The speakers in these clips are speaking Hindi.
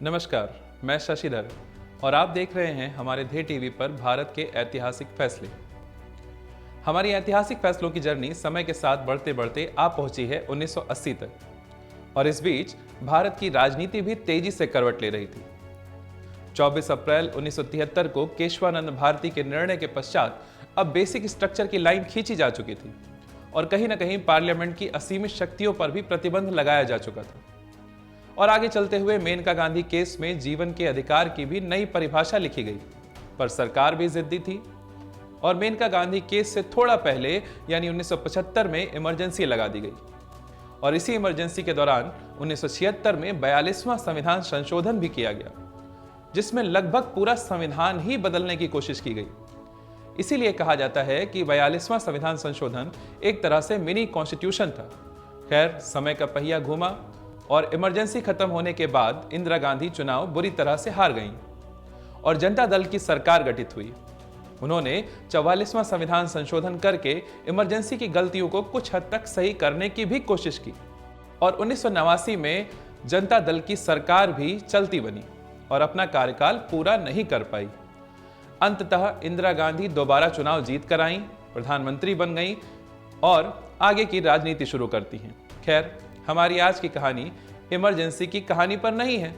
नमस्कार, मैं शशिधर और आप देख रहे हैं हमारे ध्येय टीवी पर भारत के ऐतिहासिक फैसले। हमारी ऐतिहासिक फैसलों की जर्नी समय के साथ बढ़ते बढ़ते आ पहुंची है 1980 तक और इस बीच भारत की राजनीति भी तेजी से करवट ले रही थी। 24 अप्रैल 1973 को केशवानंद भारती के निर्णय के पश्चात अब बेसिक स्ट्रक्चर की लाइन खींची जा चुकी थी और कहीं ना कहीं पार्लियामेंट की असीमित शक्तियों पर भी प्रतिबंध लगाया जा चुका था। और आगे चलते हुए मेनका गांधी केस में जीवन के अधिकार की भी नई परिभाषा लिखी गई, पर सरकार भी जिद्दी थी और मेनका गांधी केस से थोड़ा पहले यानी 1975 में इमरजेंसी लगा दी गई और इसी इमरजेंसी के दौरान 1976 में 42वां संविधान संशोधन भी किया गया, जिसमें लगभग पूरा संविधान ही बदलने की कोशिश की गई। इसीलिए कहा जाता है कि 42वां संविधान संशोधन एक तरह से मिनी कॉन्स्टिट्यूशन था। खैर, समय का पहिया घूमा और इमरजेंसी खत्म होने के बाद इंदिरा गांधी चुनाव बुरी तरह से हार गईं और जनता दल की सरकार गठित हुई। उन्होंने 44वां संविधान संशोधन करके इमरजेंसी की गलतियों को कुछ हद तक सही करने की भी कोशिश की और 1989 में जनता दल की सरकार भी चलती बनी और अपना कार्यकाल पूरा नहीं कर पाई। अंततः इंदिरा गांधी दोबारा चुनाव जीत कर आईं, प्रधानमंत्री बन गईं और आगे की राजनीति शुरू करती हैं। खैर, हमारी आज की कहानी इमरजेंसी की कहानी पर नहीं है,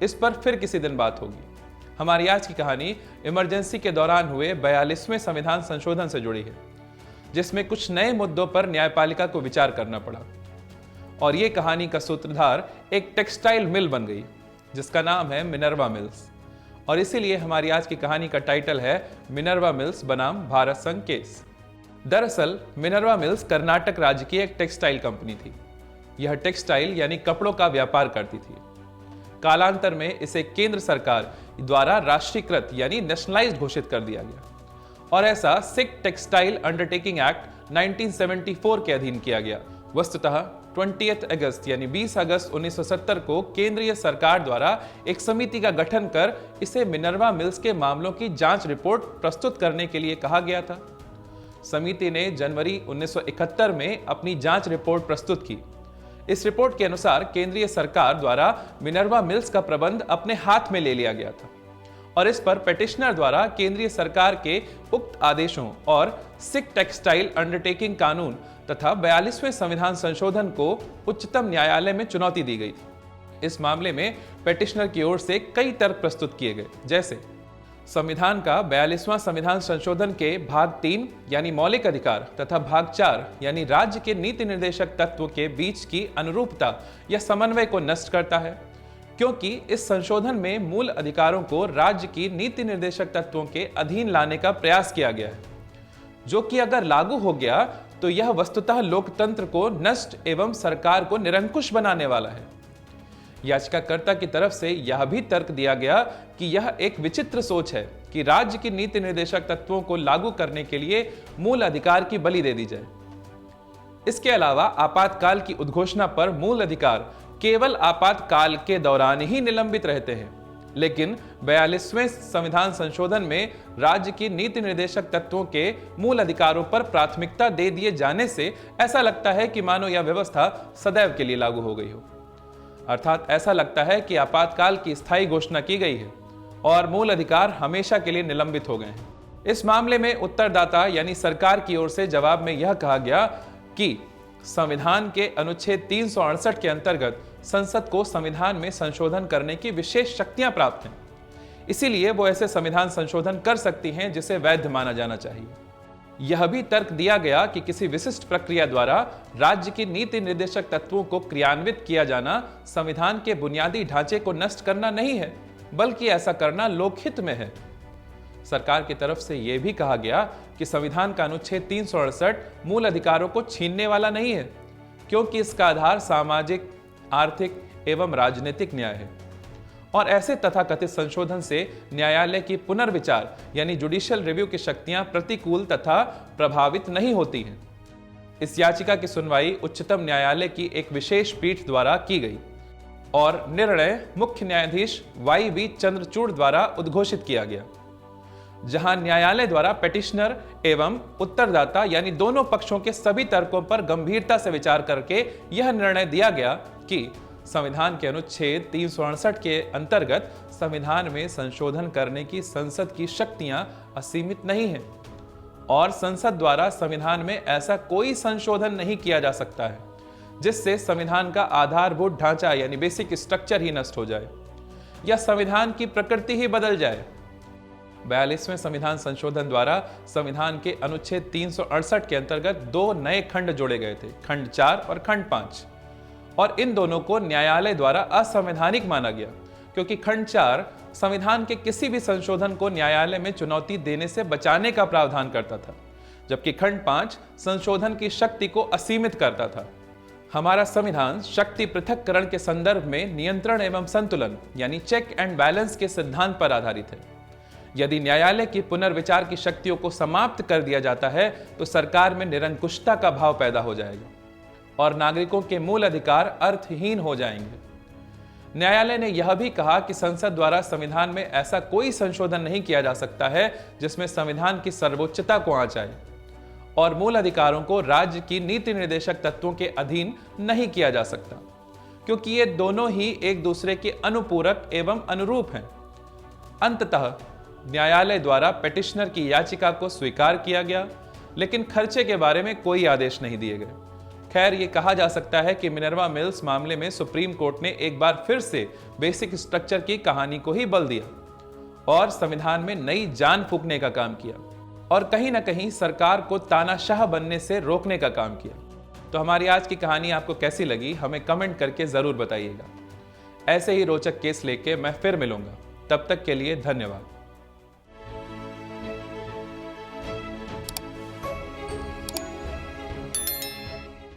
इस पर फिर किसी दिन बात होगी। हमारी आज की कहानी इमरजेंसी के दौरान हुए 42वें संविधान संशोधन से जुड़ी है, जिसमें कुछ नए मुद्दों पर न्यायपालिका को विचार करना पड़ा और ये कहानी का सूत्रधार एक टेक्सटाइल मिल बन गई जिसका नाम है मिनर्वा मिल्स। और इसीलिए हमारी आज की कहानी का टाइटल है मिनर्वा मिल्स बनाम भारत संघ केस। दरअसल मिनर्वा मिल्स कर्नाटक राज्य की एक टेक्सटाइल कंपनी थी। यह टेक्सटाइल यानी कपड़ों का व्यापार करती थी। कालांतर में इसे केंद्र सरकार द्वारा राष्ट्रीयकृत यानी नेशनलाइज्ड घोषित कर दिया गया और ऐसा सिख टेक्सटाइल अंडरटेकिंग एक्ट 1974 के अधीन किया गया। वस्तुतः 20 अगस्त यानी 20 अगस्त 1970 को केंद्रीय सरकार द्वारा एक समिति का गठन कर इसे मिनर्वा मिल्स के मामलों की जांच रिपोर्ट प्रस्तुत करने के लिए कहा गया था। समिति ने जनवरी 1971 में अपनी जांच रिपोर्ट प्रस्तुत की। इस रिपोर्ट के अनुसार केंद्रीय सरकार द्वारा मिनर्वा मिल्स का प्रबंध अपने हाथ में ले लिया गया था और इस पर पेटिशनर द्वारा केंद्रीय सरकार के उक्त आदेशों और सिख टेक्सटाइल अंडरटेकिंग कानून तथा 42वें संविधान संशोधन को उच्चतम न्यायालय में चुनौती दी गई थी। इस मामले में पेटिशनर की ओर से कई तर्क प्रस्तुत किए गए, जैसे संविधान का 42वां संविधान संशोधन के भाग 3 यानी मौलिक अधिकार तथा भाग 4 यानी राज्य के नीति निर्देशक तत्व के बीच की अनुरूपता या समन्वय को नष्ट करता है, क्योंकि इस संशोधन में मूल अधिकारों को राज्य की नीति निर्देशक तत्वों के अधीन लाने का प्रयास किया गया है, जो कि अगर लागू हो गया तो यह वस्तुतः लोकतंत्र को नष्ट एवं सरकार को निरंकुश बनाने वाला है। याचिकाकर्ता की तरफ से यह भी तर्क दिया गया कि यह एक विचित्र सोच है कि राज्य की नीति निर्देशक तत्वों को लागू करने के लिए मूल अधिकार की बलि दे दी जाए। इसके अलावा आपातकाल की उद्घोषणा पर मूल अधिकार केवल आपातकाल के दौरान ही निलंबित रहते हैं, लेकिन 42वें संविधान संशोधन में राज्य की नीति निर्देशक तत्वों के मूल अधिकारों पर प्राथमिकता दे दिए जाने से ऐसा लगता है कि मानो यह व्यवस्था सदैव के लिए लागू हो गई हो। अर्थात ऐसा लगता है कि आपातकाल की स्थायी घोषणा की गई है और मूल अधिकार हमेशा के लिए निलंबित हो गए हैं। इस मामले में उत्तरदाता यानी सरकार की ओर से जवाब में यह कहा गया कि संविधान के अनुच्छेद 368 के अंतर्गत संसद को संविधान में संशोधन करने की विशेष शक्तियां प्राप्त हैं, इसीलिए वो ऐसे संविधान संशोधन कर सकती हैं जिसे वैध माना जाना चाहिए। यह भी तर्क दिया गया कि किसी विशिष्ट प्रक्रिया द्वारा राज्य की नीति निर्देशक तत्वों को क्रियान्वित किया जाना संविधान के बुनियादी ढांचे को नष्ट करना नहीं है, बल्कि ऐसा करना लोकहित में है। सरकार की तरफ से यह भी कहा गया कि संविधान का अनुच्छेद 368 मूल अधिकारों को छीनने वाला नहीं है, क्योंकि इसका आधार सामाजिक, आर्थिक एवं राजनीतिक न्याय है और ऐसे तथाकथित संशोधन से न्यायालय की पुनर्विचार यानी जुडिशियल रिव्यू की शक्तियां प्रतिकूल तथा प्रभावित नहीं होती हैं। इस याचिका की सुनवाई उच्चतम न्यायालय की एक विशेष पीठ द्वारा की गई और निर्णय मुख्य न्यायाधीश वाई चंद्रचूड़ द्वारा उद्घोषित किया गया, जहां न्यायालय द्वारा पेटिशनर एवं उत्तरदाता यानी दोनों पक्षों के सभी तर्कों पर गंभीरता से विचार करके यह निर्णय दिया गया कि संविधान के अनुच्छेद 368 के अंतर्गत संविधान में संशोधन करने की संसद की शक्तियां असीमित नहीं हैं और संसद द्वारा संविधान में ऐसा कोई संशोधन नहीं किया जा सकता है जिससे संविधान का आधारभूत ढांचा यानी बेसिक स्ट्रक्चर ही नष्ट हो जाए या संविधान की प्रकृति ही बदल जाए। 42वें संविधान संशोधन द्वारा संविधान के अनुच्छेद 368 के अंतर्गत 2 नए खंड जोड़े गए थे, खंड 4 और खंड 5, और इन दोनों को न्यायालय द्वारा असंवैधानिक माना गया क्योंकि खंड 4 संविधान के किसी भी संशोधन को न्यायालय में चुनौती देने से बचाने का प्रावधान करता था, जबकि खंड 5 संशोधन की शक्ति को असीमित करता था। हमारा संविधान शक्ति पृथक्करण के संदर्भ में नियंत्रण एवं संतुलन यानी चेक एंड बैलेंस के सिद्धांत पर आधारित है। यदि न्यायालय की पुनर्विचार की शक्तियों को समाप्त कर दिया जाता है तो सरकार में निरंकुशता का भाव पैदा हो जाएगा और नागरिकों के मूल अधिकार अर्थहीन हो जाएंगे। न्यायालय ने यह भी कहा कि संसद द्वारा संविधान में ऐसा कोई संशोधन नहीं किया जा सकता है जिसमें संविधान की सर्वोच्चता को आंच आए और मूल अधिकारों को राज्य की नीति निर्देशक तत्वों के अधीन नहीं किया जा सकता, क्योंकि ये दोनों ही एक दूसरे के अनुपूरक एवं अनुरूप हैं। अंततः न्यायालय द्वारा पेटिशनर की याचिका को स्वीकार किया गया, लेकिन खर्चे के बारे में कोई आदेश नहीं दिए गए। खैर, ये कहा जा सकता है कि मिनर्वा मिल्स मामले में सुप्रीम कोर्ट ने एक बार फिर से बेसिक स्ट्रक्चर की कहानी को ही बल दिया और संविधान में नई जान फूंकने का काम किया और कहीं ना कहीं सरकार को तानाशाह बनने से रोकने का काम किया। तो हमारी आज की कहानी आपको कैसी लगी हमें कमेंट करके जरूर बताइएगा। ऐसे ही रोचक केस लेके मैं फिर मिलूंगा, तब तक के लिए धन्यवाद।